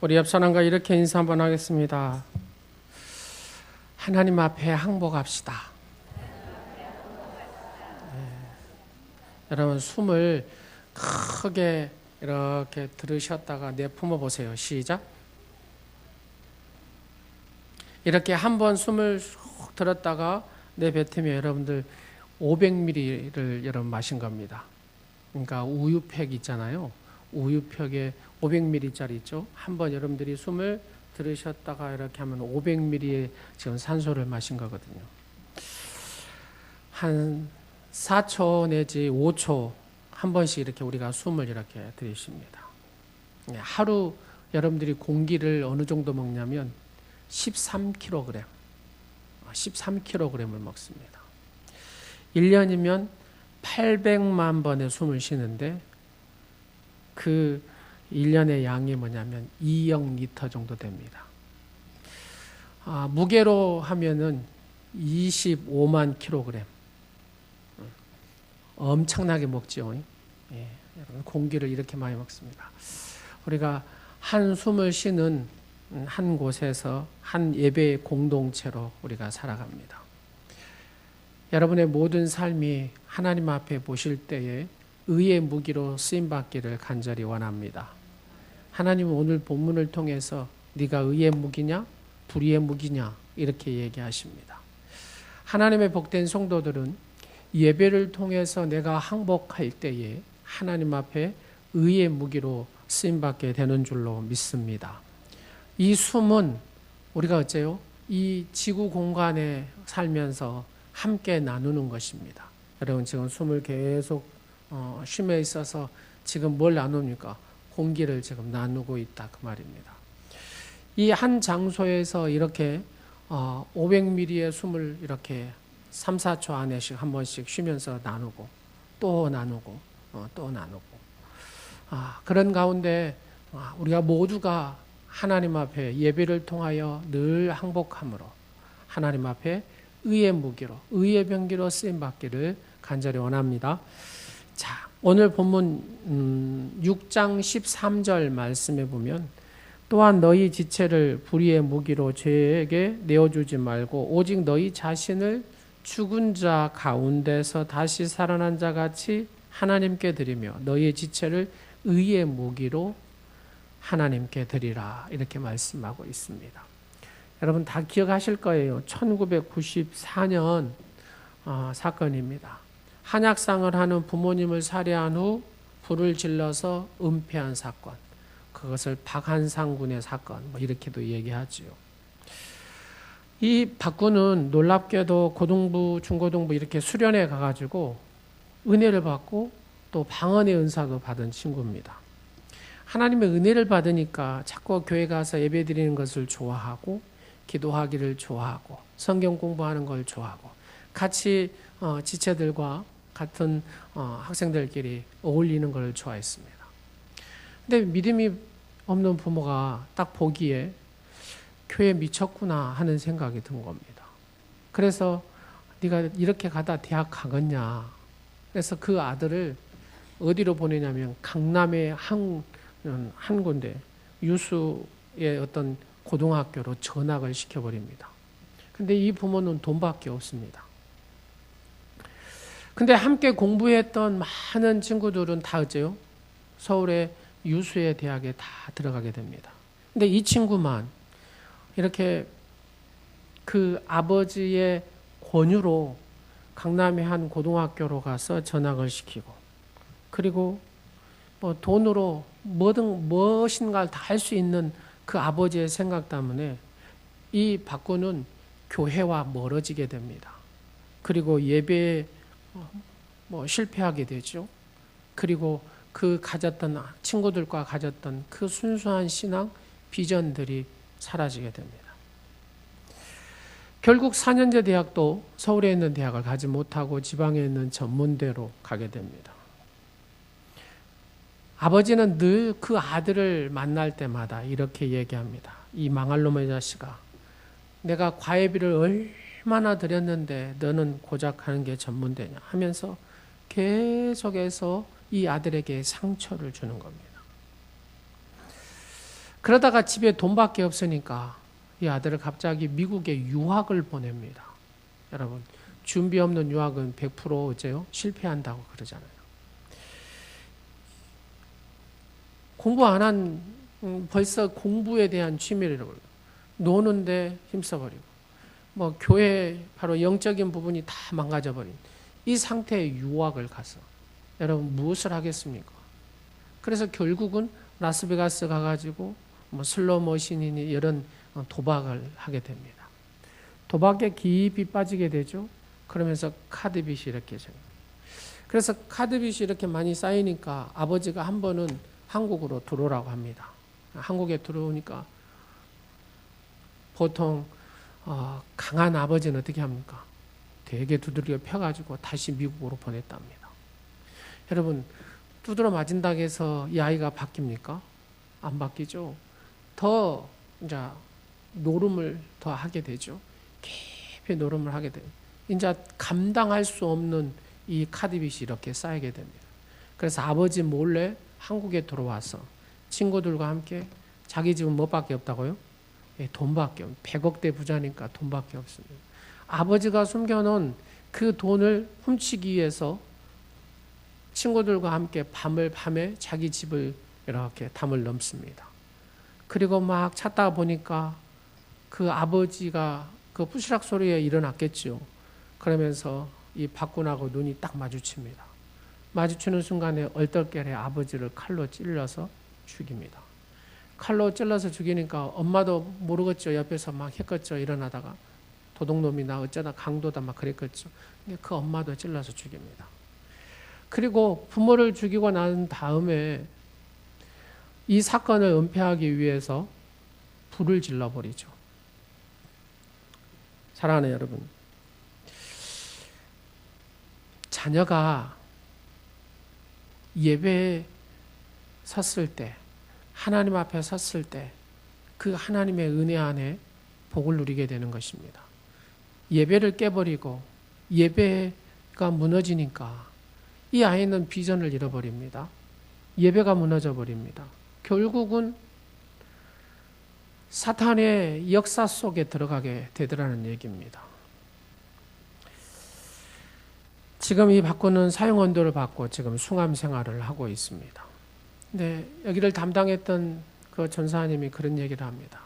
우리 옆 사람과 이렇게 인사 한번 하겠습니다. 하나님 앞에 항복합시다. 여러분 숨을 크게 이렇게 들으셨다가 내뿜어 보세요. 시작. 이렇게 한번 숨을 쏙 들었다가 내뱉으면 여러분들 500ml를 여러분 마신 겁니다. 그러니까 우유팩 있잖아요. 우유팩에 500ml짜리 있죠. 한번 여러분들이 숨을 들으셨다가 이렇게 하면 500ml의 지금 산소를 마신 거거든요. 한 4초 내지 5초 한 번씩 이렇게 우리가 숨을 이렇게 들이쉽니다. 하루 여러분들이 공기를 어느 정도 먹냐면 13kg, 13kg을 먹습니다. 1년이면 800만 번의 숨을 쉬는데 그 1년의 양이 뭐냐면 2억 리터 정도 됩니다. 무게로 하면은 25만 kg. 엄청나게 먹죠. 예, 여러분 공기를 이렇게 많이 먹습니다. 우리가 한 숨을 쉬는 한 곳에서 한 예배의 공동체로 우리가 살아갑니다. 여러분의 모든 삶이 하나님 앞에 보실 때에 의의 무기로 쓰임받기를 간절히 원합니다. 하나님은 오늘 본문을 통해서 네가 의의 무기냐 불의의 무기냐 이렇게 얘기하십니다. 하나님의 복된 성도들은 예배를 통해서 내가 항복할 때에 하나님 앞에 의의 무기로 쓰임받게 되는 줄로 믿습니다. 이 숨은 우리가 어째요? 이 지구 공간에 살면서 함께 나누는 것입니다. 여러분 지금 숨을 계속 쉼에 있어서 지금 뭘 나눕니까? 공기를 지금 나누고 있다 그 말입니다. 이 한 장소에서 이렇게 500ml의 숨을 이렇게 3, 4초 안에씩 한 번씩 쉬면서 나누고 또 나누고 또 나누고 그런 가운데 우리가 모두가 하나님 앞에 예배를 통하여 늘 항복함으로 하나님 앞에 의의 무기로 의의 병기로 쓰임받기를 간절히 원합니다. 자, 오늘 본문 6장 13절 말씀에 보면 또한 너희 지체를 불의의 무기로 죄에게 내어주지 말고 오직 너희 자신을 죽은 자 가운데서 다시 살아난 자 같이 하나님께 드리며 너희의 지체를 의의 무기로 하나님께 드리라 이렇게 말씀하고 있습니다. 여러분 다 기억하실 거예요. 1994년 사건입니다. 한약상을 하는 부모님을 살해한 후 불을 질러서 은폐한 사건. 그것을 박한상 군의 사건 이렇게도 얘기하지요. 이 박군은 놀랍게도 고등부, 중고등부 이렇게 수련회 가가지고 은혜를 받고 또 방언의 은사도 받은 친구입니다. 하나님의 은혜를 받으니까 자꾸 교회 가서 예배 드리는 것을 좋아하고 기도하기를 좋아하고 성경 공부하는 걸 좋아하고 같이 지체들과 같은 학생들끼리 어울리는 걸 좋아했습니다. 근데 믿음이 없는 부모가 딱 보기에 교회에 미쳤구나 하는 생각이 든 겁니다. 그래서 네가 이렇게 가다 대학 가겠냐. 그래서 그 아들을 어디로 보내냐면 강남의 한 군데 유수의 어떤 고등학교로 전학을 시켜버립니다. 근데 이 부모는 돈밖에 없습니다. 근데 함께 공부했던 많은 친구들은 다 어째요? 서울의 유수의 대학에 다 들어가게 됩니다. 근데 이 친구만 이렇게 그 아버지의 권유로 강남의 한 고등학교로 가서 전학을 시키고 그리고 뭐 돈으로 무엇인가를 다 할 수 있는 그 아버지의 생각 때문에 이 박군은 교회와 멀어지게 됩니다. 그리고 예배에 실패하게 되죠. 그리고 그 가졌던 친구들과 가졌던 그 순수한 신앙 비전들이 사라지게 됩니다. 결국 4년제 대학도 서울에 있는 대학을 가지 못하고 지방에 있는 전문대로 가게 됩니다. 아버지는 늘 그 아들을 만날 때마다 이렇게 얘기합니다. 이 망할 놈의 자식아, 내가 과외비를 얼마나 드렸는데 너는 고작 하는 게 전문대냐 하면서 계속해서 이 아들에게 상처를 주는 겁니다. 그러다가 집에 돈밖에 없으니까 이 아들을 갑자기 미국에 유학을 보냅니다. 여러분, 준비 없는 유학은 100% 어째요? 실패한다고 그러잖아요. 공부 안 한, 벌써 공부에 대한 취미를 잃어버리고, 노는데 힘써버리고, 뭐, 교회, 바로 영적인 부분이 다 망가져버린 이 상태의 유학을 가서, 여러분, 무엇을 하겠습니까? 그래서 결국은 라스베가스 가가지고, 뭐, 슬로모션이니 이런 도박을 하게 됩니다. 도박에 깊이 빠지게 되죠. 그러면서 카드빚이 이렇게 생겨요. 그래서 카드빚이 이렇게 많이 쌓이니까 아버지가 한 번은 한국으로 들어오라고 합니다. 한국에 들어오니까 보통 강한 아버지는 어떻게 합니까? 되게 두드려 펴가지고 다시 미국으로 보냈답니다. 여러분, 두드러 맞은다고 해서 이 아이가 바뀝니까? 안 바뀌죠. 더 이제 노름을 더 하게 되죠. 깊이 노름을 하게 돼요. 이제 감당할 수 없는 이 카드빚이 이렇게 쌓이게 됩니다. 그래서 아버지 몰래 한국에 들어와서 친구들과 함께 자기 집은 뭐밖에 없다고요? 돈밖에 없어요. 100억대 부자니까 돈밖에 없습니다. 아버지가 숨겨놓은 그 돈을 훔치기 위해서 친구들과 함께 밤에 자기 집을 이렇게 담을 넘습니다. 그리고 막 찾다가 보니까 그 아버지가 그 부시락 소리에 일어났겠죠. 그러면서 이 박군하고 눈이 딱 마주칩니다. 마주치는 순간에 얼떨결에 아버지를 칼로 찔러서 죽입니다. 칼로 찔러서 죽이니까 엄마도 모르겠죠. 옆에서 막 했겠죠. 일어나다가 도둑놈이나 어쩌다 강도다 막 그랬겠죠. 근데 그 엄마도 찔러서 죽입니다. 그리고 부모를 죽이고 난 다음에 이 사건을 은폐하기 위해서 불을 질러버리죠. 사랑하는 여러분, 자녀가 예배에 섰을 때, 하나님 앞에 섰을 때 그 하나님의 은혜 안에 복을 누리게 되는 것입니다. 예배를 깨버리고 예배가 무너지니까 이 아이는 비전을 잃어버립니다. 예배가 무너져 버립니다. 결국은 사탄의 역사 속에 들어가게 되더라는 얘기입니다. 지금 이 박군은 사형언도를 받고 지금 숭암 생활을 하고 있습니다. 근데 여기를 담당했던 그 전사님이 그런 얘기를 합니다.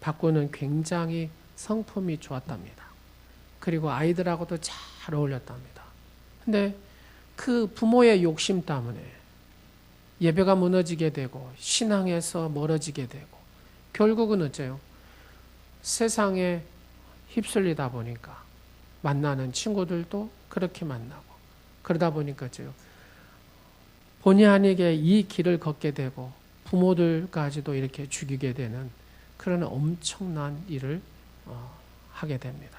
박군은 굉장히 성품이 좋았답니다. 그리고 아이들하고도 잘 어울렸답니다. 근데 그 부모의 욕심 때문에 예배가 무너지게 되고 신앙에서 멀어지게 되고 결국은 어째요? 세상에 휩쓸리다 보니까 만나는 친구들도 그렇게 만나고 그러다 보니까 어째요? 본의 아니게 이 길을 걷게 되고 부모들까지도 이렇게 죽이게 되는 그런 엄청난 일을 하게 됩니다.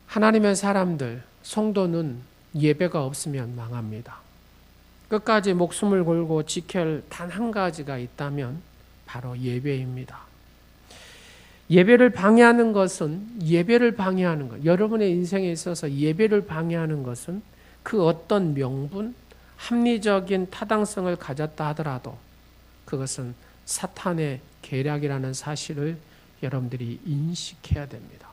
하나님의 사람들, 성도는 예배가 없으면 망합니다. 끝까지 목숨을 걸고 지킬 단 한 가지가 있다면 바로 예배입니다. 예배를 방해하는 것은 여러분의 인생에 있어서 예배를 방해하는 것은 그 어떤 명분, 합리적인 타당성을 가졌다 하더라도 그것은 사탄의 계략이라는 사실을 여러분들이 인식해야 됩니다.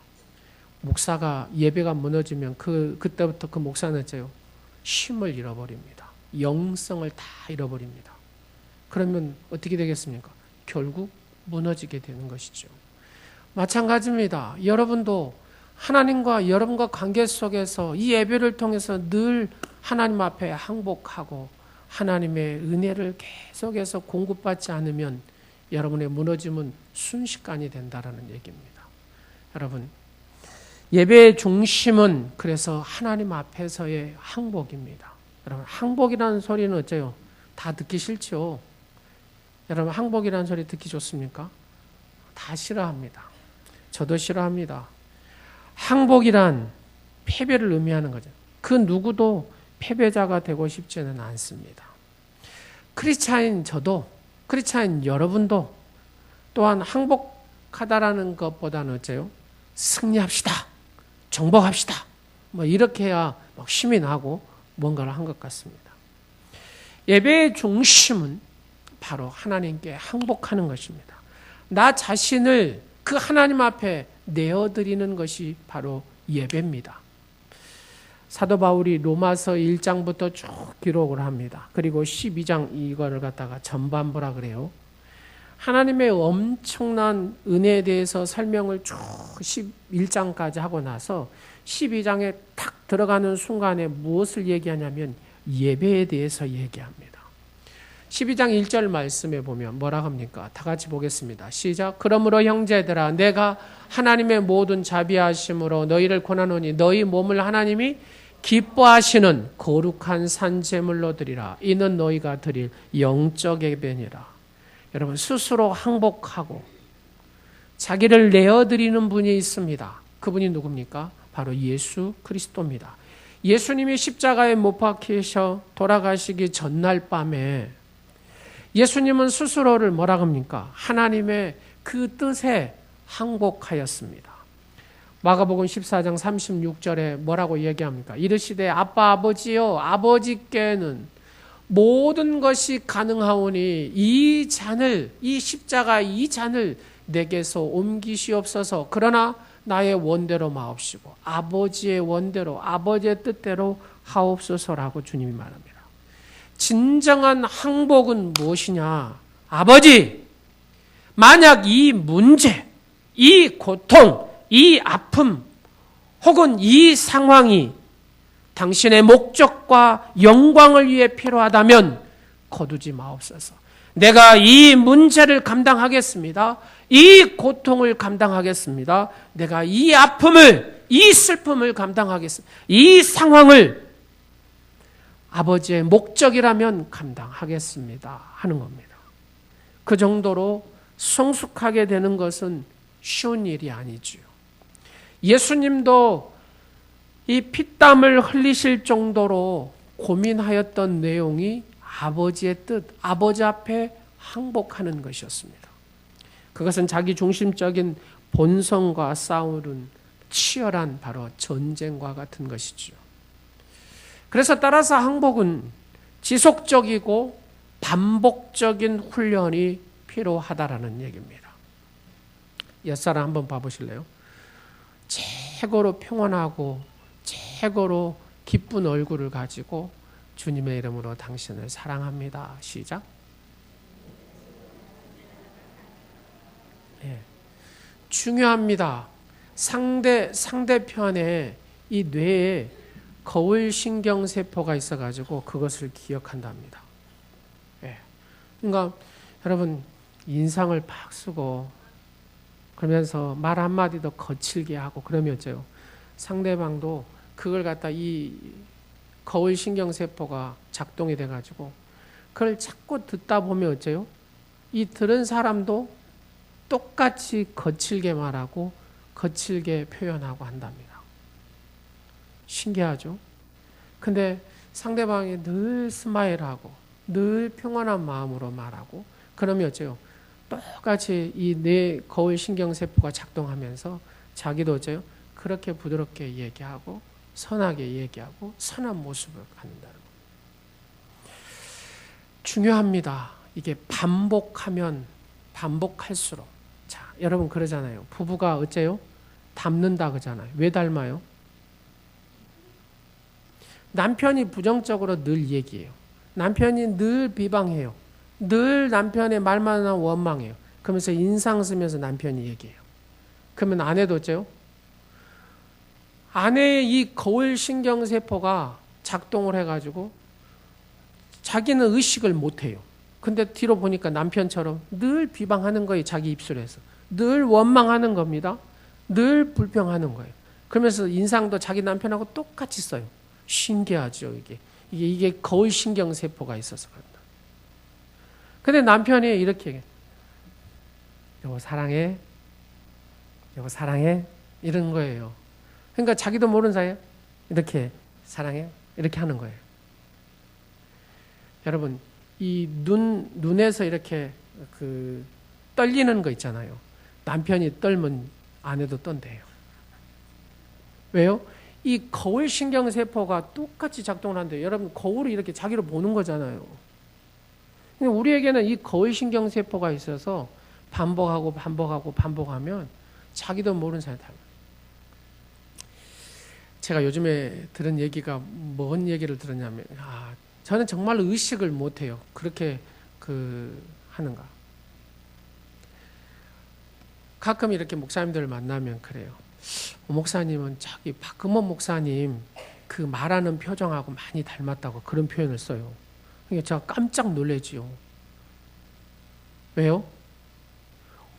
목사가 예배가 무너지면 그때부터 그 목사는 어째요? 쉼을 잃어버립니다. 영성을 다 잃어버립니다. 그러면 어떻게 되겠습니까? 결국 무너지게 되는 것이죠. 마찬가지입니다. 여러분도 하나님과 여러분과 관계 속에서 이 예배를 통해서 늘 하나님 앞에 항복하고 하나님의 은혜를 계속해서 공급받지 않으면 여러분의 무너짐은 순식간이 된다라는 얘기입니다. 여러분, 예배의 중심은 그래서 하나님 앞에서의 항복입니다. 여러분, 항복이라는 소리는 어째요? 다 듣기 싫죠? 여러분, 항복이라는 소리 듣기 좋습니까? 다 싫어합니다. 저도 싫어합니다. 항복이란 패배를 의미하는 거죠. 그 누구도 패배자가 되고 싶지는 않습니다. 크리스찬인 저도, 크리스찬인 여러분도 또한 항복하다라는 것보다는 어째요? 승리합시다. 정복합시다. 뭐 이렇게 해야 막 힘이 나고 뭔가를 한 것 같습니다. 예배의 중심은 바로 하나님께 항복하는 것입니다. 나 자신을 그 하나님 앞에 내어드리는 것이 바로 예배입니다. 사도 바울이 로마서 1장부터 쭉 기록을 합니다. 그리고 12장 이거를 갖다가 전반부라 그래요. 하나님의 엄청난 은혜에 대해서 설명을 쭉 11장까지 하고 나서 12장에 탁 들어가는 순간에 무엇을 얘기하냐면 예배에 대해서 얘기합니다. 12장 1절 말씀에 보면 뭐라 합니까? 다 같이 보겠습니다. 시작. 그러므로 형제들아 내가 하나님의 모든 자비하심으로 너희를 권하노니 너희 몸을 하나님이 기뻐하시는 거룩한 산제물로 드리라. 이는 너희가 드릴 영적 예배니라. 여러분 스스로 항복하고 자기를 내어드리는 분이 있습니다. 그분이 누굽니까? 바로 예수 그리스도입니다. 예수님이 십자가에 못 박히셔 돌아가시기 전날 밤에 예수님은 스스로를 뭐라 합니까? 하나님의 그 뜻에 항복하였습니다. 마가복음 14장 36절에 뭐라고 얘기합니까? 이르시되 아빠 아버지여 아버지께는 모든 것이 가능하오니 이 잔을 이 십자가 이 잔을 내게서 옮기시옵소서. 그러나 나의 원대로 마옵시고 아버지의 원대로 아버지의 뜻대로 하옵소서라고 주님이 말합니다. 진정한 항복은 무엇이냐? 아버지, 만약 이 문제, 이 고통, 이 아픔 혹은 이 상황이 당신의 목적과 영광을 위해 필요하다면 거두지 마옵소서. 내가 이 문제를 감당하겠습니다. 이 고통을 감당하겠습니다. 내가 이 아픔을, 이 슬픔을 감당하겠습니다. 이 상황을 아버지의 목적이라면 감당하겠습니다 하는 겁니다. 그 정도로 성숙하게 되는 것은 쉬운 일이 아니지요. 예수님도 이 피땀을 흘리실 정도로 고민하였던 내용이 아버지의 뜻, 아버지 앞에 항복하는 것이었습니다. 그것은 자기 중심적인 본성과 싸우는 치열한 바로 전쟁과 같은 것이죠. 그래서 따라서 항복은 지속적이고 반복적인 훈련이 필요하다라는 얘기입니다. 옛사람 한번 봐보실래요? 최고로 평온하고 최고로 기쁜 얼굴을 가지고 주님의 이름으로 당신을 사랑합니다. 시작. 예. 중요합니다. 상대편에 이 뇌에 거울 신경세포가 있어가지고 그것을 기억한답니다. 예. 그러니까 여러분 인상을 팍 쓰고 그러면서 말 한마디도 거칠게 하고 그러면 어째요? 상대방도 그걸 갖다 이 거울 신경세포가 작동이 돼가지고 그걸 자꾸 듣다 보면 어째요? 이 들은 사람도 똑같이 거칠게 말하고 거칠게 표현하고 한답니다. 신기하죠? 근데 상대방이 늘 스마일하고 늘 평온한 마음으로 말하고 그러면 어째요? 똑같이 이 뇌 거울 신경세포가 작동하면서 자기도 어째요? 그렇게 부드럽게 얘기하고 선하게 얘기하고 선한 모습을 갖는다는 거. 중요합니다. 이게 반복하면 반복할수록. 자, 여러분 그러잖아요. 부부가 어째요? 닮는다 그러잖아요. 왜 닮아요? 남편이 부정적으로 늘 얘기해요. 남편이 늘 비방해요. 늘 남편의 말만 하면 원망해요. 그러면서 인상 쓰면서 남편이 얘기해요. 그러면 아내도 어째요? 아내의 이 거울 신경세포가 작동을 해가지고 자기는 의식을 못해요. 근데 뒤로 보니까 남편처럼 늘 비방하는 거예요. 자기 입술에서. 늘 원망하는 겁니다. 늘 불평하는 거예요. 그러면서 인상도 자기 남편하고 똑같이 써요. 신기하죠, 이게 거울 신경세포가 있어서 그런다. 근데 남편이 이렇게 얘기해요. 여보 사랑해. 여보 사랑해. 이런 거예요. 그러니까 자기도 모르는 사이에 이렇게 사랑해. 이렇게 하는 거예요. 여러분, 이 눈에서 이렇게 떨리는 거 있잖아요. 남편이 떨면 아내도 떤대요. 왜요? 이 거울 신경세포가 똑같이 작동을 하는데 여러분 거울이 이렇게 자기를 보는 거잖아요. 우리에게는 이 거울신경세포가 있어서 반복하면 자기도 모르는 사이에 닮아요. 제가 요즘에 들은 얘기가 뭔 얘기를 들었냐면, 저는 정말 의식을 못해요. 그렇게 하는가. 가끔 이렇게 목사님들을 만나면 그래요. 목사님은 저기 박금원 목사님 그 말하는 표정하고 많이 닮았다고 그런 표현을 써요. 그러니까 제가 깜짝 놀래지요. 왜요?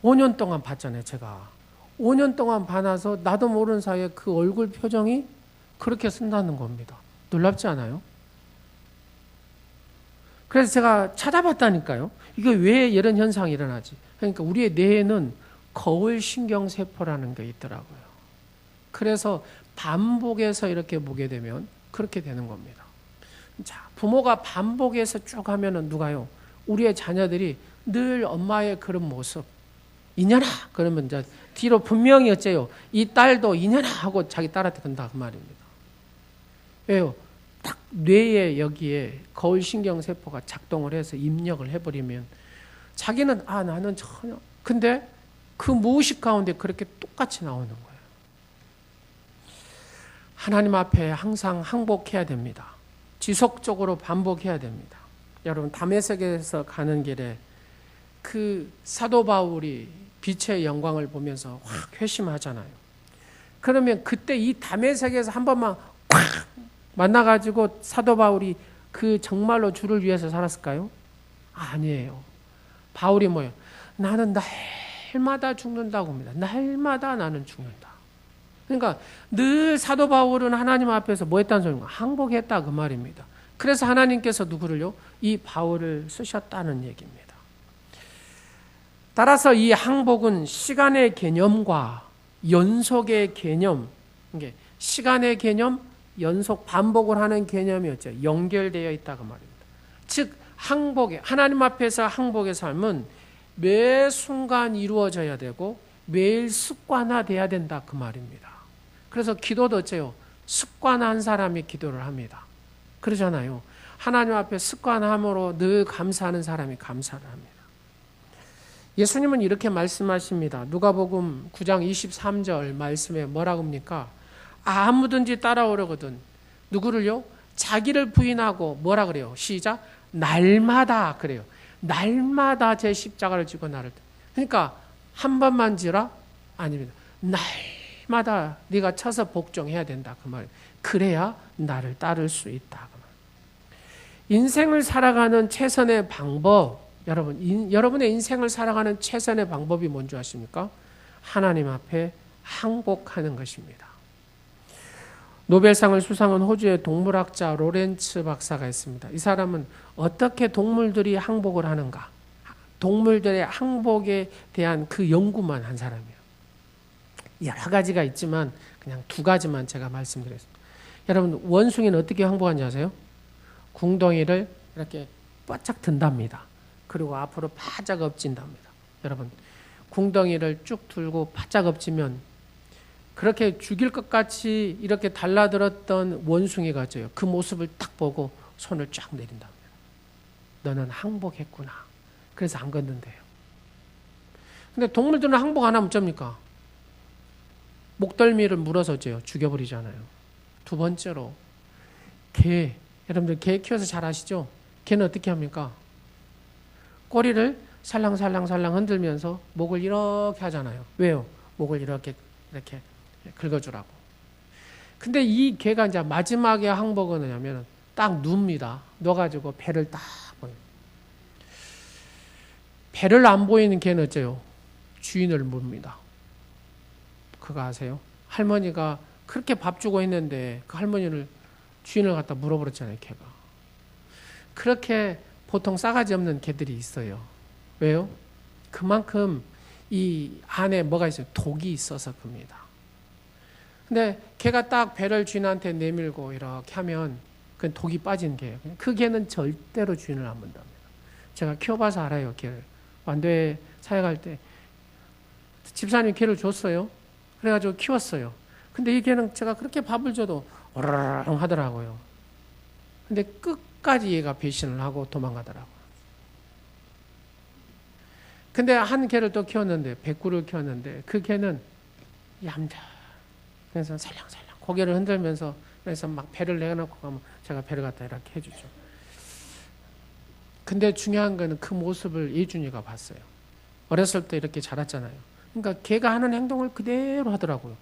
5년 동안 봤잖아요, 제가. 5년 동안 봐놔서 나도 모르는 사이에 그 얼굴 표정이 그렇게 쓴다는 겁니다. 놀랍지 않아요? 그래서 제가 찾아봤다니까요. 이게 왜 이런 현상이 일어나지? 그러니까 우리의 뇌에는 거울신경세포라는 게 있더라고요. 그래서 반복해서 이렇게 보게 되면 그렇게 되는 겁니다. 자, 부모가 반복해서 쭉 하면은 누가요? 우리의 자녀들이 늘 엄마의 그런 모습, 이년아! 그러면 이제 뒤로 분명히 어째요? 이 딸도 이년아! 하고 자기 딸한테 건다 그 말입니다. 왜요? 딱 뇌에 여기에 거울신경세포가 작동을 해서 입력을 해버리면 자기는 나는 전혀, 근데 그 무의식 가운데 그렇게 똑같이 나오는 거예요. 하나님 앞에 항상 항복해야 됩니다. 지속적으로 반복해야 됩니다. 여러분, 다메섹에서 가는 길에 그 사도 바울이 빛의 영광을 보면서 확 회심하잖아요. 그러면 그때 이 다메섹에서 한 번만 꽉 만나가지고 사도 바울이 그 정말로 주를 위해서 살았을까요? 아니에요. 바울이 뭐예요? 나는 날마다 죽는다고 합니다. 날마다 나는 죽는다. 그러니까 늘 사도 바울은 하나님 앞에서 뭐 했다는 소리인가? 항복했다 그 말입니다. 그래서 하나님께서 누구를요? 이 바울을 쓰셨다는 얘기입니다. 따라서 이 항복은 시간의 개념과 연속의 개념, 이게 시간의 개념, 연속 반복을 하는 개념이었죠. 연결되어 있다고 말입니다. 즉 항복에 하나님 앞에서 항복의 삶은 매 순간 이루어져야 되고 매일 습관화돼야 된다 그 말입니다. 그래서 기도도 어째요? 습관한 사람이 기도를 합니다. 그러잖아요. 하나님 앞에 습관함으로 늘 감사하는 사람이 감사를 합니다. 예수님은 이렇게 말씀하십니다. 누가복음 9장 23절 말씀에 뭐라고 합니까? 아무든지 따라오려거든 누구를요? 자기를 부인하고 뭐라 그래요? 시작. 날마다 그래요. 날마다 제 십자가를 지고 나를. 그러니까 한 번만 지라? 아닙니다. 날마다 네가 쳐서 복종해야 된다 그 말이에요. 그래야 나를 따를 수 있다 그 말. 인생을 살아가는 최선의 방법, 여러분의 인생을 살아가는 최선의 방법이 뭔지 아십니까? 하나님 앞에 항복하는 것입니다. 노벨상을 수상한 호주의 동물학자 로렌츠 박사가 있습니다. 이 사람은 어떻게 동물들이 항복을 하는가, 동물들의 항복에 대한 그 연구만 한 사람이에요. 여러 가지가 있지만 그냥 두 가지만 제가 말씀드리겠습니다. 여러분, 원숭이는 어떻게 항복하는지 아세요? 궁덩이를 이렇게 바짝 든답니다. 그리고 앞으로 바짝 엎진답니다. 여러분, 궁덩이를 쭉 들고 바짝 엎지면 그렇게 죽일 것 같이 이렇게 달라들었던 원숭이가 져요. 그 모습을 딱 보고 손을 쫙 내린답니다. 너는 항복했구나. 그래서 안 건든대요. 근데 동물들은 항복 안 하면 어쩝니까? 목덜미를 물어서 죽여버리잖아요. 두 번째로 개. 여러분들 개 키워서 잘 아시죠? 개는 어떻게 합니까? 꼬리를 살랑살랑 흔들면서 목을 이렇게 하잖아요. 왜요? 목을 이렇게 긁어주라고. 근데 이 개가 이제 마지막에 항복은 뭐냐면 딱 눕니다. 눕어가지고 배를 딱 보여요. 배를 안 보이는 개는 어째요? 주인을 묻습니다. 그거 아세요? 할머니가 그렇게 밥 주고 있는데 그 할머니를 주인을 갖다 물어버렸잖아요, 개가. 그렇게 보통 싸가지 없는 개들이 있어요. 왜요? 그만큼 이 안에 뭐가 있어요? 독이 있어서 그럽니다. 근데 개가 딱 배를 주인한테 내밀고 이렇게 하면 그건 독이 빠진 개예요. 그 개는 절대로 주인을 안 문답니다. 제가 키워봐서 알아요, 개를. 완도에 사역할 때 집사님이 개를 줬어요. 그래가지고 키웠어요. 근데 이 개는 제가 그렇게 밥을 줘도 오르르 하더라고요. 근데 끝까지 얘가 배신을 하고 도망가더라고요. 근데 한 개를 또 키웠는데, 백구를 키웠는데, 그 개는 얌전. 그래서 살랑살랑 고개를 흔들면서, 그래서 막 배를 내놓고 가면 제가 배를 갖다 이렇게 해주죠. 근데 중요한 거는 그 모습을 예준이가 봤어요. 어렸을 때 이렇게 자랐잖아요. 그러니까 걔가 하는 행동을 그대로 하더라고요.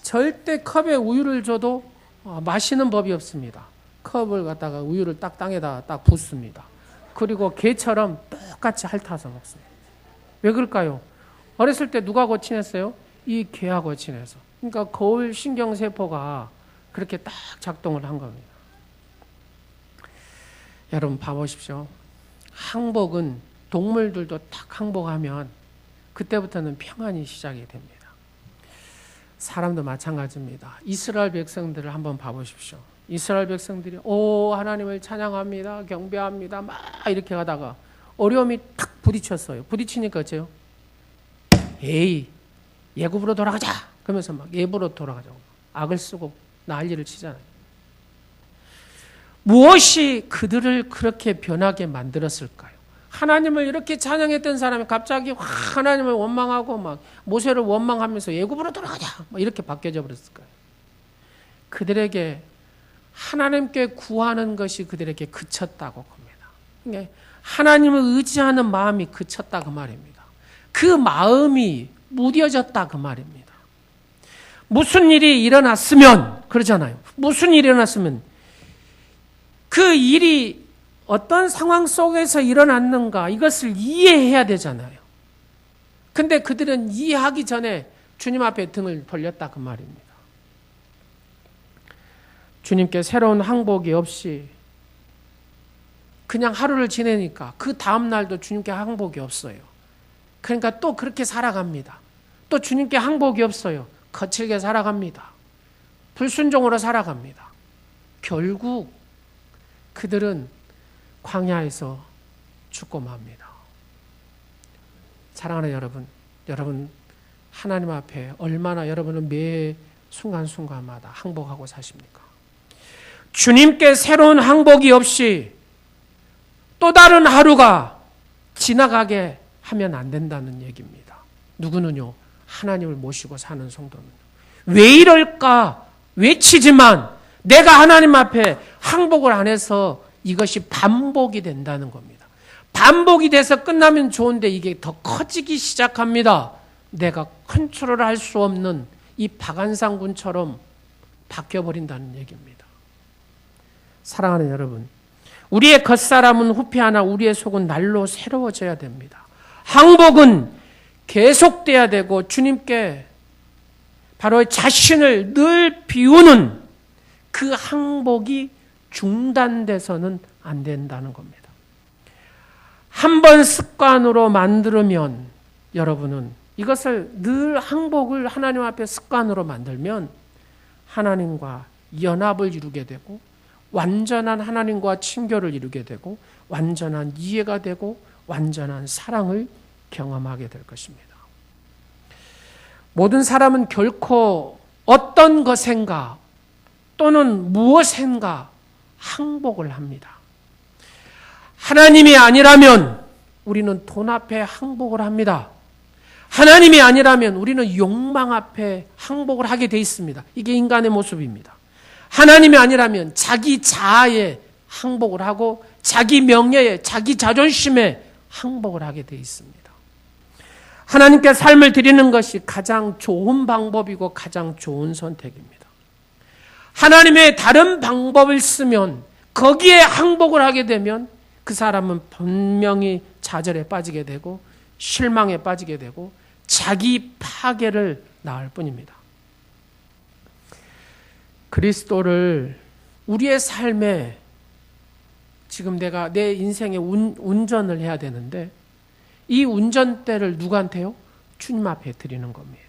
절대 컵에 우유를 줘도 마시는 법이 없습니다. 컵을 갖다가 우유를 딱 땅에다 딱 붓습니다. 그리고 개처럼 똑같이 핥아서 먹습니다. 왜 그럴까요? 어렸을 때 누가 친했어요? 이 개하고 친해서. 그러니까 거울 신경세포가 그렇게 딱 작동을 한 겁니다. 여러분 봐보십시오. 항복은 동물들도 딱 항복하면 그때부터는 평안이 시작이 됩니다. 사람도 마찬가지입니다. 이스라엘 백성들을 한번 봐보십시오. 이스라엘 백성들이 하나님을 찬양합니다. 경배합니다. 막 이렇게 가다가 어려움이 탁 부딪혔어요. 부딪히니까 어째요? 에이, 예굽으로 돌아가자. 그러면서 막 예부로 돌아가자고 악을 쓰고 난리를 치잖아요. 무엇이 그들을 그렇게 변하게 만들었을까요? 하나님을 이렇게 찬양했던 사람이 갑자기 하나님을 원망하고 막 모세를 원망하면서 예굽으로 돌아가자 막 이렇게 바뀌어져 버렸을까요? 그들에게 하나님께 구하는 것이 그들에게 그쳤다고 합니다. 그러니까 하나님을 의지하는 마음이 그쳤다 그 말입니다. 그 마음이 무뎌졌다 그 말입니다. 무슨 일이 일어났으면 그러잖아요. 무슨 일이 일어났으면 그 일이 어떤 상황 속에서 일어났는가 이것을 이해해야 되잖아요. 근데 그들은 이해하기 전에 주님 앞에 등을 돌렸다 그 말입니다. 주님께 새로운 항복이 없이 그냥 하루를 지내니까 그 다음 날도 주님께 항복이 없어요. 그러니까 또 그렇게 살아갑니다. 또 주님께 항복이 없어요. 거칠게 살아갑니다. 불순종으로 살아갑니다. 결국 그들은 광야에서 죽고 맙니다. 사랑하는 여러분 하나님 앞에 얼마나 여러분은 매 순간순간마다 항복하고 사십니까? 주님께 새로운 항복이 없이 또 다른 하루가 지나가게 하면 안 된다는 얘기입니다. 누구는요? 하나님을 모시고 사는 성도는요. 왜 이럴까 외치지만 내가 하나님 앞에 항복을 안 해서 이것이 반복이 된다는 겁니다. 반복이 돼서 끝나면 좋은데 이게 더 커지기 시작합니다. 내가 컨트롤할 수 없는 이 박한상군처럼 바뀌어버린다는 얘기입니다. 사랑하는 여러분, 우리의 겉사람은 후패하나 우리의 속은 날로 새로워져야 됩니다. 항복은 계속돼야 되고 주님께 바로 자신을 늘 비우는 그 항복이 중단돼서는 안 된다는 겁니다. 한 번 습관으로 만들면 여러분은 이것을 늘 항복을 하나님 앞에 습관으로 만들면 하나님과 연합을 이루게 되고 완전한 하나님과 친교를 이루게 되고 완전한 이해가 되고 완전한 사랑을 경험하게 될 것입니다. 모든 사람은 결코 어떤 것인가 또는 무엇인가 항복을 합니다. 하나님이 아니라면 우리는 돈 앞에 항복을 합니다. 하나님이 아니라면 우리는 욕망 앞에 항복을 하게 돼 있습니다. 이게 인간의 모습입니다. 하나님이 아니라면 자기 자아에 항복을 하고 자기 명예에 자기 자존심에 항복을 하게 돼 있습니다. 하나님께 삶을 드리는 것이 가장 좋은 방법이고 가장 좋은 선택입니다. 하나님의 다른 방법을 쓰면 거기에 항복을 하게 되면 그 사람은 분명히 좌절에 빠지게 되고 실망에 빠지게 되고 자기 파괴를 낳을 뿐입니다. 그리스도를 우리의 삶에 지금 내가 내 인생의 운전을 해야 되는데 이 운전대를 누구한테요? 주님 앞에 드리는 겁니다.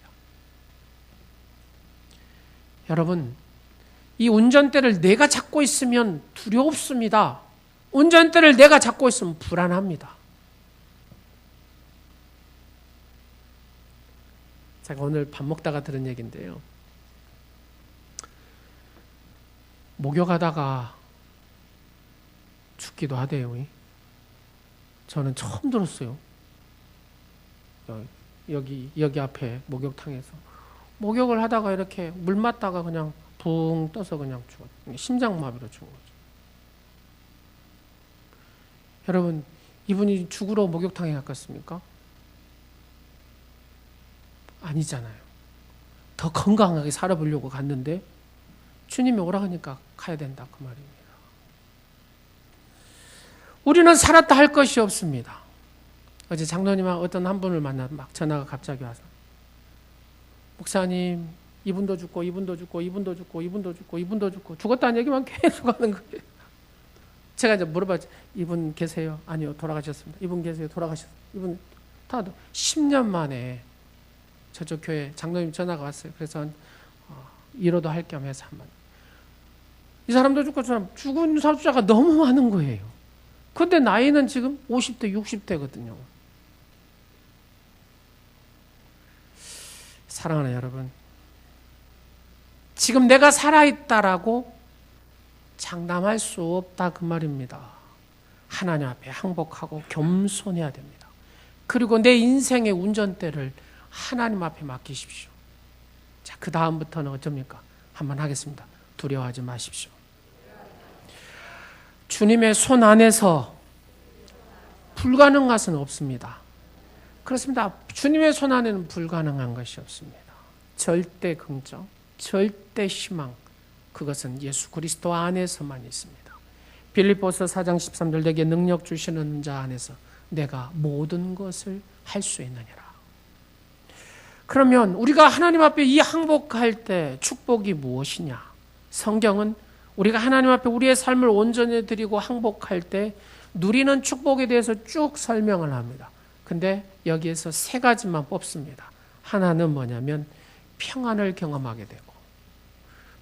여러분, 이 운전대를 내가 잡고 있으면 두렵습니다. 운전대를 내가 잡고 있으면 불안합니다. 제가 오늘 밥 먹다가 들은 얘기인데요. 목욕하다가 죽기도 하대요. 저는 처음 들었어요. 여기 앞에 목욕탕에서 목욕을 하다가 이렇게 물 맞다가 그냥 붕 떠서 그냥 죽었어요. 심장마비로 죽은 거죠. 여러분, 이분이 죽으러 목욕탕에 갔겠습니까? 아니잖아요. 더 건강하게 살아보려고 갔는데 주님이 오라 하니까 가야 된다 그 말입니다. 우리는 살았다 할 것이 없습니다. 어제 장로님하고 어떤 한 분을 만나 막 전화가 갑자기 와서 목사님 이분도 죽고 이분도 죽고 이분도 죽고 이분도 죽고 이분도 죽고 죽었다는 얘기만 계속 하는 거예요. 제가 이제 물어봤죠. 이분 계세요? 아니요, 돌아가셨습니다. 이분 계세요? 돌아가셨습니다. 이분 다 10년 만에 저쪽 교회 장로님 전화가 왔어요. 그래서 위로도 할 겸 해서 한번. 이 사람도 죽고 죽은 사람 숫자가 너무 많은 거예요. 근데 나이는 지금 50대, 60대거든요. 사랑하는 여러분, 지금 내가 살아있다라고 장담할 수 없다 그 말입니다. 하나님 앞에 항복하고 겸손해야 됩니다. 그리고 내 인생의 운전대를 하나님 앞에 맡기십시오. 자, 그 다음부터는 어쩝니까? 한번 하겠습니다. 두려워하지 마십시오. 주님의 손 안에서 불가능한 것은 없습니다. 그렇습니다. 주님의 손 안에는 불가능한 것이 없습니다. 절대 긍정, 절대 희망, 그것은 예수 그리스도 안에서만 있습니다. 빌립보서 4장 13절 내게 능력 주시는 자 안에서 내가 모든 것을 할 수 있느니라. 그러면 우리가 하나님 앞에 이 항복할 때 축복이 무엇이냐? 성경은 우리가 하나님 앞에 우리의 삶을 온전히 드리고 항복할 때 누리는 축복에 대해서 쭉 설명을 합니다. 근데 여기에서 세 가지만 뽑습니다. 하나는 뭐냐면 평안을 경험하게 되고,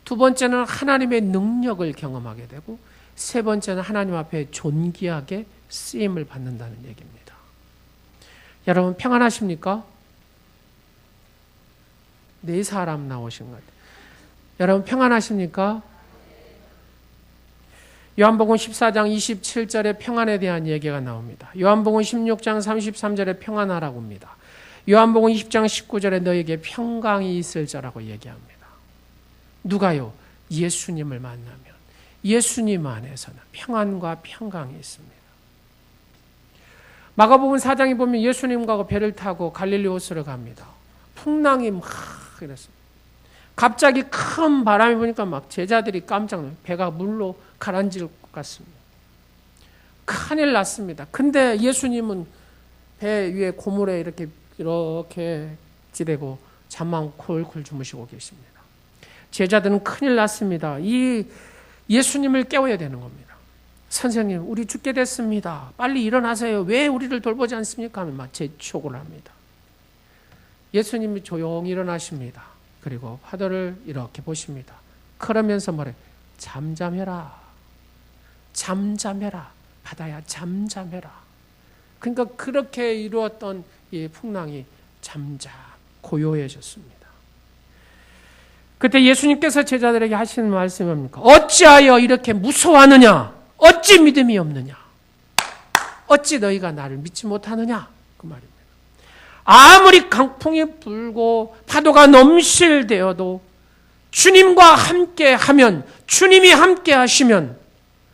두 번째는 하나님의 능력을 경험하게 되고, 세 번째는 하나님 앞에 존귀하게 쓰임을 받는다는 얘기입니다. 여러분 평안하십니까? 네 사람 나오신 것 같아요. 여러분 평안하십니까? 요한복음 14장 27절에 평안에 대한 얘기가 나옵니다. 요한복음 16장 33절에 평안하라고 합니다. 요한복음 20장 19절에 너에게 평강이 있을 자라고 얘기합니다. 누가요? 예수님을 만나면 예수님 안에서는 평안과 평강이 있습니다. 마가복음 4장에 보면 예수님과 배를 타고 갈릴리 호수로 갑니다. 풍랑이 막 이랬어요. 갑자기 큰 바람이 부니까 막 제자들이 깜짝 놀라요. 배가 물로 가라앉을 것 같습니다. 큰일 났습니다. 근데 예수님은 배 위에 고물에 이렇게 지대고 잠만 콜콜 주무시고 계십니다. 제자들은 큰일 났습니다. 이 예수님을 깨워야 되는 겁니다. 선생님, 우리 죽게 됐습니다. 빨리 일어나세요. 왜 우리를 돌보지 않습니까? 하면 막 재촉을 합니다. 예수님이 조용히 일어나십니다. 그리고 파도를 이렇게 보십니다. 그러면서 뭐래? 잠잠해라. 잠잠해라. 바다야 잠잠해라. 그러니까 그렇게 이루었던 이 풍랑이 잠잠 고요해졌습니다. 그때 예수님께서 제자들에게 하시는 말씀이 뭡니까? 어찌하여 이렇게 무서워하느냐? 어찌 믿음이 없느냐? 어찌 너희가 나를 믿지 못하느냐? 그 말입니다. 아무리 강풍이 불고 파도가 넘실대어도 주님과 함께 하면, 주님이 함께 하시면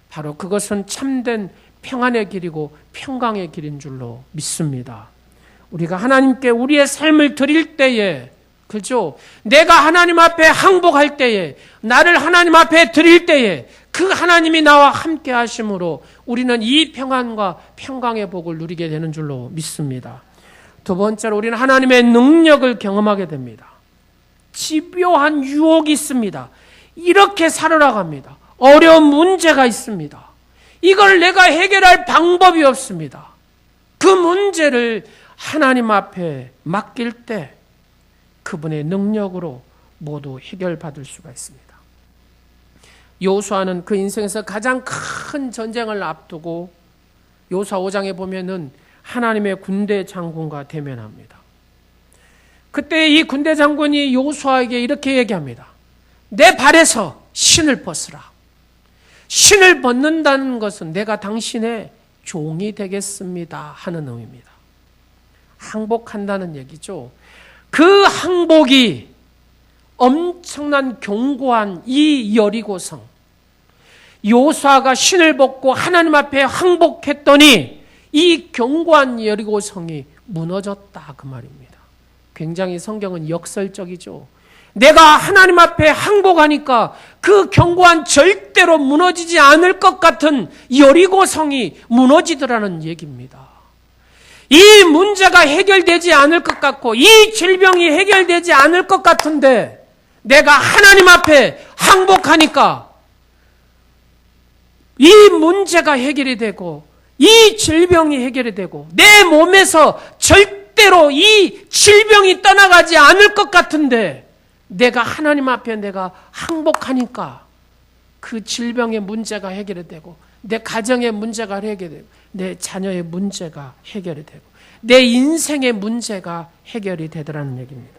바로 그것은 참된 평안의 길이고 평강의 길인 줄로 믿습니다. 우리가 하나님께 우리의 삶을 드릴 때에, 그죠? 내가 하나님 앞에 항복할 때에, 나를 하나님 앞에 드릴 때에 그 하나님이 나와 함께 하심으로 우리는 이 평안과 평강의 복을 누리게 되는 줄로 믿습니다. 두 번째로 우리는 하나님의 능력을 경험하게 됩니다. 집요한 유혹이 있습니다. 이렇게 살아라고 합니다. 어려운 문제가 있습니다. 이걸 내가 해결할 방법이 없습니다. 그 문제를 하나님 앞에 맡길 때 그분의 능력으로 모두 해결받을 수가 있습니다. 여호수아는 그 인생에서 가장 큰 전쟁을 앞두고 여호수아 5장에 보면은 하나님의 군대 장군과 대면합니다. 그때 이 군대 장군이 여호수아에게 이렇게 얘기합니다. 내 발에서 신을 벗으라. 신을 벗는다는 것은 내가 당신의 종이 되겠습니다 하는 의미입니다. 항복한다는 얘기죠. 그 항복이 엄청난 견고한 이 여리고성, 요수아가 신을 벗고 하나님 앞에 항복했더니 이 견고한 여리고성이 무너졌다 그 말입니다. 굉장히 성경은 역설적이죠. 내가 하나님 앞에 항복하니까 그 견고한 절대로 무너지지 않을 것 같은 여리고성이 무너지더라는 얘기입니다. 이 문제가 해결되지 않을 것 같고 이 질병이 해결되지 않을 것 같은데 내가 하나님 앞에 항복하니까 이 문제가 해결이 되고 이 질병이 해결이 되고 내 몸에서 절대로 이 질병이 떠나가지 않을 것 같은데 내가 하나님 앞에 내가 항복하니까 그 질병의 문제가 해결이 되고 내 가정의 문제가 해결되고 내 자녀의 문제가 해결이 되고 내 인생의 문제가 해결이 되더라는 얘기입니다.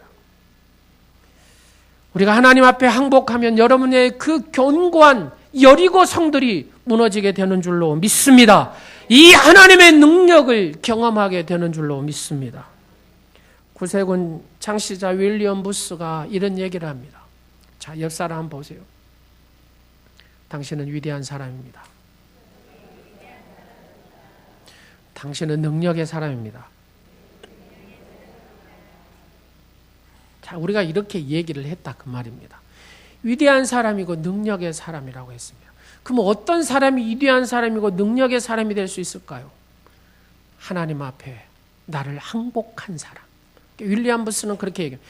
우리가 하나님 앞에 항복하면 여러분의 그 견고한 여리고 성들이 무너지게 되는 줄로 믿습니다. 이 하나님의 능력을 경험하게 되는 줄로 믿습니다. 구세군 창시자 윌리엄 부스가 이런 얘기를 합니다. 자, 옆 사람 한번 보세요. 당신은 위대한 사람입니다. 당신은 능력의 사람입니다. 자, 우리가 이렇게 얘기를 했다 그 말입니다. 위대한 사람이고 능력의 사람이라고 했습니다. 그럼 어떤 사람이 위대한 사람이고 능력의 사람이 될 수 있을까요? 하나님 앞에 나를 항복한 사람. 윌리엄 부스는 그렇게 얘기해요.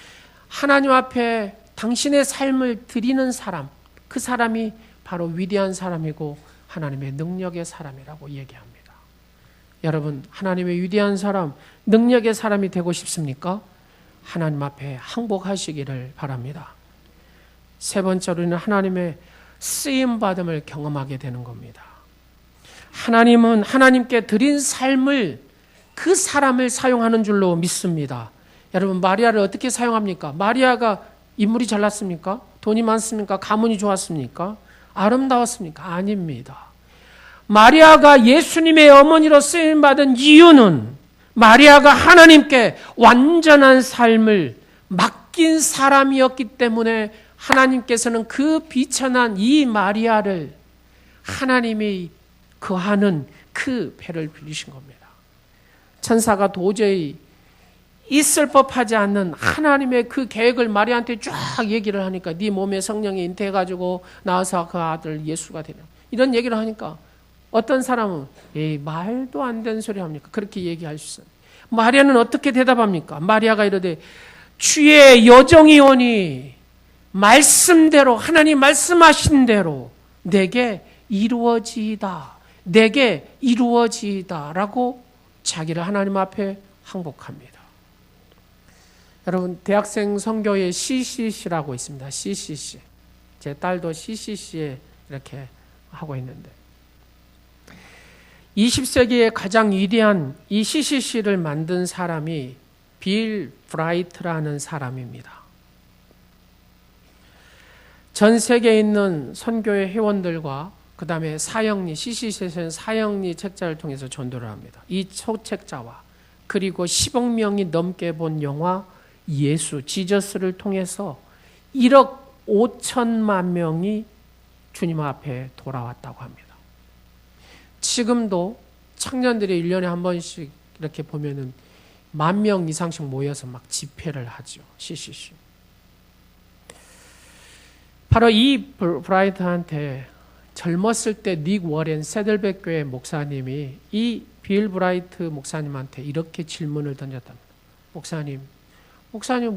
하나님 앞에 당신의 삶을 드리는 사람, 그 사람이 바로 위대한 사람이고 하나님의 능력의 사람이라고 얘기합니다. 여러분, 하나님의 위대한 사람, 능력의 사람이 되고 싶습니까? 하나님 앞에 항복하시기를 바랍니다. 세 번째로는 하나님의 쓰임받음을 경험하게 되는 겁니다. 하나님은 하나님께 드린 삶을 그 사람을 사용하는 줄로 믿습니다. 여러분, 마리아를 어떻게 사용합니까? 마리아가 인물이 잘났습니까? 돈이 많습니까? 가문이 좋았습니까? 아름다웠습니까? 아닙니다. 마리아가 예수님의 어머니로 쓰임받은 이유는 마리아가 하나님께 완전한 삶을 맡긴 사람이었기 때문에 하나님께서는 그 비천한 이 마리아를 하나님이 거하는 그 배를 빌리신 겁니다. 천사가 도저히 있을 법하지 않는 하나님의 그 계획을 마리아한테 쫙 얘기를 하니까 네 몸에 성령이 인태해가지고 나와서 그 아들 예수가 되냐 이런 얘기를 하니까 어떤 사람은 에이, 말도 안 되는 소리 합니까? 그렇게 얘기할 수 있어요. 마리아는 어떻게 대답합니까? 마리아가 이르되 주의 여정이오니 말씀대로 하나님 말씀하신 대로 내게 이루어지이다. 내게 이루어지이다 라고 자기를 하나님 앞에 항복합니다. 여러분, 대학생 선교회 CCC라고 있습니다. CCC. 제 딸도 CCC에 이렇게 하고 있는데 20세기의 가장 위대한 이 CCC를 만든 사람이 빌 브라이트라는 사람입니다. 전 세계에 있는 선교회 회원들과 그 다음에 사형리, CCC에서는 사형리 책자를 통해서 전도를 합니다. 이 책자와 그리고 10억 명이 넘게 본 영화 예수, 지저스를 통해서 1억 5천만 명이 주님 앞에 돌아왔다고 합니다. 지금도 청년들이 1년에 한 번씩 이렇게 보면은 10,000명 이상씩 모여서 막 집회를 하죠. CCC. 바로 이 브라이트한테 젊었을 때 닉 워렌 세들백 교회 목사님이 이 빌 브라이트 목사님한테 이렇게 질문을 던졌답니다. 목사님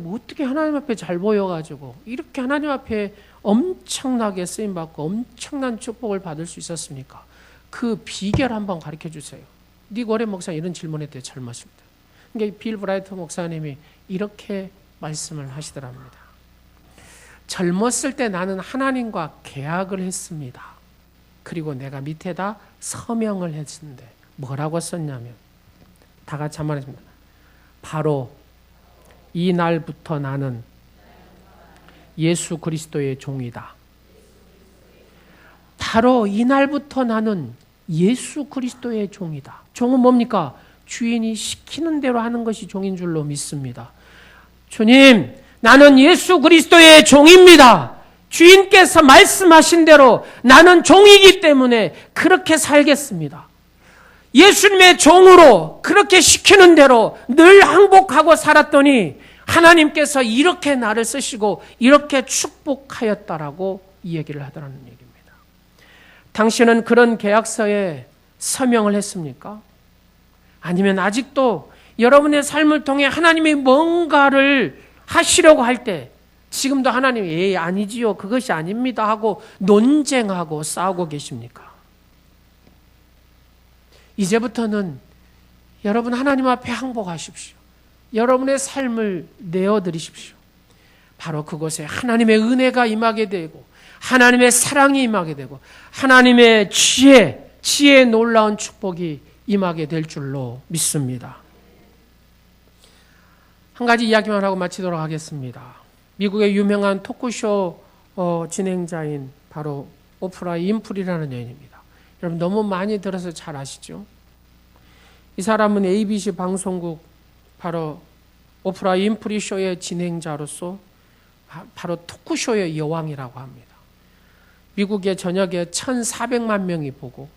어떻게 하나님 앞에 잘 보여가지고 이렇게 하나님 앞에 엄청나게 쓰임받고 엄청난 축복을 받을 수 있었습니까? 그 비결 한번 가르쳐 주세요. 닉 워렌 목사님 이런 질문했대요. 젊었을 때. 그러니까 빌 브라이트 목사님이 이렇게 말씀을 하시더랍니다. 젊었을 때 나는 하나님과 계약을 했습니다. 그리고 내가 밑에다 서명을 했는데 뭐라고 썼냐면 다 같이 한번 했습니다. 바로 이 날부터 나는 예수 그리스도의 종이다. 바로 이 날부터 나는 예수 그리스도의 종이다. 종은 뭡니까? 주인이 시키는 대로 하는 것이 종인 줄로 믿습니다. 주님, 나는 예수 그리스도의 종입니다. 주인께서 말씀하신 대로 나는 종이기 때문에 그렇게 살겠습니다. 예수님의 종으로 그렇게 시키는 대로 늘 항복하고 살았더니 하나님께서 이렇게 나를 쓰시고 이렇게 축복하였다라고 이 얘기를 하더라는 얘기입니다. 당신은 그런 계약서에 서명을 했습니까? 아니면 아직도 여러분의 삶을 통해 하나님이 뭔가를 하시려고 할 때 지금도 하나님이 아니지요, 그것이 아닙니다 하고 논쟁하고 싸우고 계십니까? 이제부터는 여러분 하나님 앞에 항복하십시오. 여러분의 삶을 내어드리십시오. 바로 그곳에 하나님의 은혜가 임하게 되고 하나님의 사랑이 임하게 되고 하나님의 지혜의 놀라운 축복이 임하게 될 줄로 믿습니다. 한 가지 이야기만 하고 마치도록 하겠습니다. 미국의 유명한 토크쇼 진행자인 바로 오프라 윈프리라는 여인입니다. 여러분 너무 많이 들어서 잘 아시죠? 이 사람은 ABC 방송국 바로 오프라 윈프리 쇼의 진행자로서 바로 토크쇼의 여왕이라고 합니다. 미국의 전역에 1,400만 명이 보고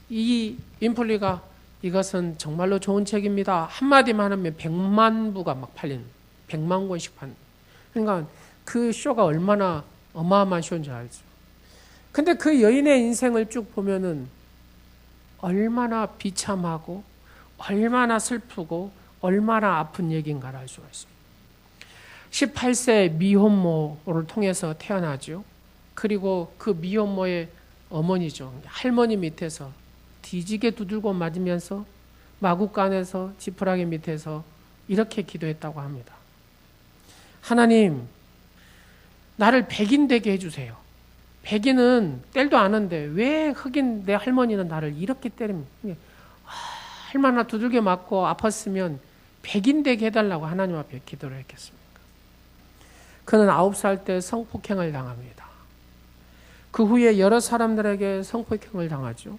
이 윈프리가 이것은 정말로 좋은 책입니다. 한마디만 하면 100만 부가 막 팔리는 100만 권씩 파는. 그러니까 그 쇼가 얼마나 어마어마한 쇼인지 알죠. 근데 그 여인의 인생을 쭉 보면은 얼마나 비참하고 얼마나 슬프고 얼마나 아픈 얘기인가를 알 수가 있습니다. 18세 미혼모를 통해서 태어나죠. 그리고 그 미혼모의 어머니죠. 할머니 밑에서 뒤지게 두들고 맞으면서 마구간에서 지푸라기 밑에서 이렇게 기도했다고 합니다. 하나님, 나를 백인 되게 해주세요. 백인은 때도 아는데 왜 흑인 내 할머니는 나를 이렇게 때립니까? 얼마나 두들겨 맞고 아팠으면 백인 되게 해달라고 하나님 앞에 기도를 했겠습니까? 그는 9살 때 성폭행을 당합니다. 그 후에 여러 사람들에게 성폭행을 당하죠.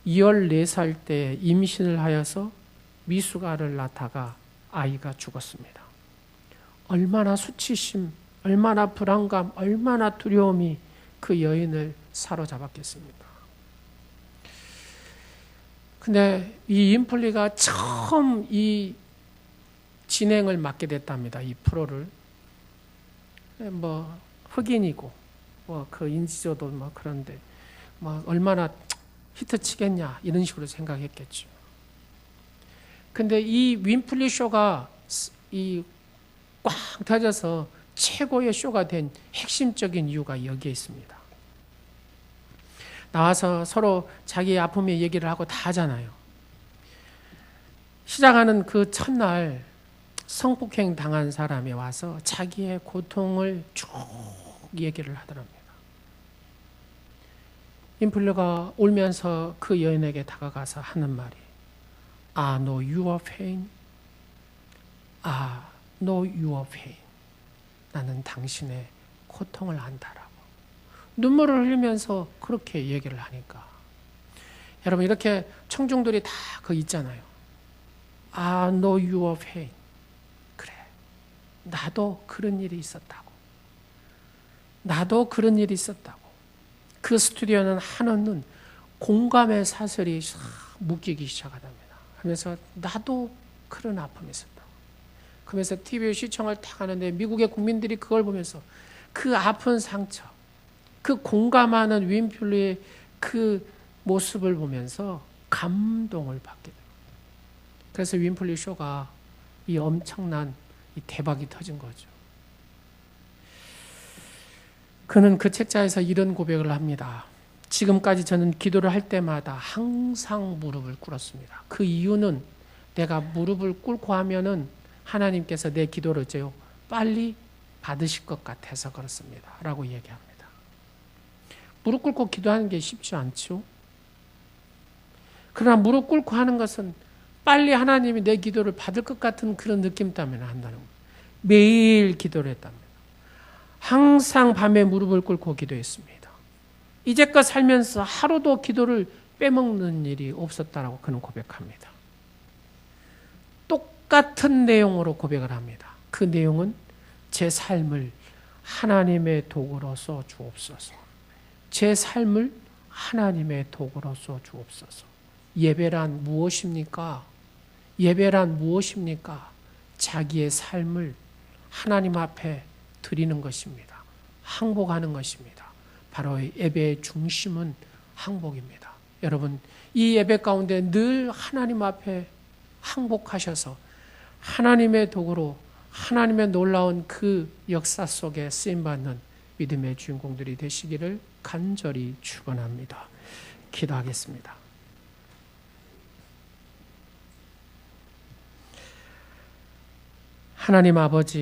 14살 때 임신을 하여서 미숙아를 낳다가 아이가 죽었습니다. 얼마나 수치심, 얼마나 불안감, 얼마나 두려움이 그 여인을 사로잡았겠습니까? 근데 이 윈프리가 처음 이 진행을 맡게 됐답니다. 이 프로를. 뭐 흑인이고 뭐 그 인지도도 뭐 그런데 뭐 얼마나 히트 치겠냐 이런 식으로 생각했겠죠. 근데 이 윈프리 쇼가 이 꽉 터져서 최고의 쇼가 된 핵심적인 이유가 여기에 있습니다. 나와서 서로 자기의 아픔의 얘기를 하고 다 하잖아요. 시작하는 그 첫날 성폭행 당한 사람이 와서 자기의 고통을 쭉 얘기를 하더랍니다. 윈플리가 울면서 그 여인에게 다가가서 하는 말이 I know your pain. I know your pain. 나는 당신의 고통을 안다라고. 눈물을 흘리면서 그렇게 얘기를 하니까 여러분 이렇게 청중들이 다 그 있잖아요. I know your pain. 그래. 나도 그런 일이 있었다고. 나도 그런 일이 있었다고. 그 스튜디오는 한없는 공감의 사슬이 묶이기 시작하답니다. 하면서 나도 그런 아픔이 있었다고. 그러면서 TV 시청을 딱 하는데 미국의 국민들이 그걸 보면서 그 아픈 상처, 그 공감하는 윈플리의 그 모습을 보면서 감동을 받게 됩니다. 그래서 윈플리 쇼가 이 엄청난 이 대박이 터진 거죠. 그는 그 책자에서 이런 고백을 합니다. 지금까지 저는 기도를 할 때마다 항상 무릎을 꿇었습니다. 그 이유는 내가 무릎을 꿇고 하면은 하나님께서 내 기도를 어째요? 빨리 받으실 것 같아서 그렇습니다. 라고 얘기합니다. 무릎 꿇고 기도하는 게 쉽지 않죠? 그러나 무릎 꿇고 하는 것은 빨리 하나님이 내 기도를 받을 것 같은 그런 느낌 때문에 한다는 거예요. 매일 기도를 했답니다. 항상 밤에 무릎을 꿇고 기도했습니다. 이제껏 살면서 하루도 기도를 빼먹는 일이 없었다라고 그는 고백합니다. 똑같은 내용으로 고백을 합니다. 그 내용은 제 삶을 하나님의 도구로 써 주옵소서. 제 삶을 하나님의 도구로 써 주옵소서. 예배란 무엇입니까? 예배란 무엇입니까? 자기의 삶을 하나님 앞에 드리는 것입니다. 항복하는 것입니다. 바로 예배의 중심은 항복입니다. 여러분, 이 예배 가운데 늘 하나님 앞에 항복하셔서 하나님의 도구로 하나님의 놀라운 그 역사 속에 쓰임받는 믿음의 주인공들이 되시기를 간절히 축원합니다. 기도하겠습니다. 하나님 아버지,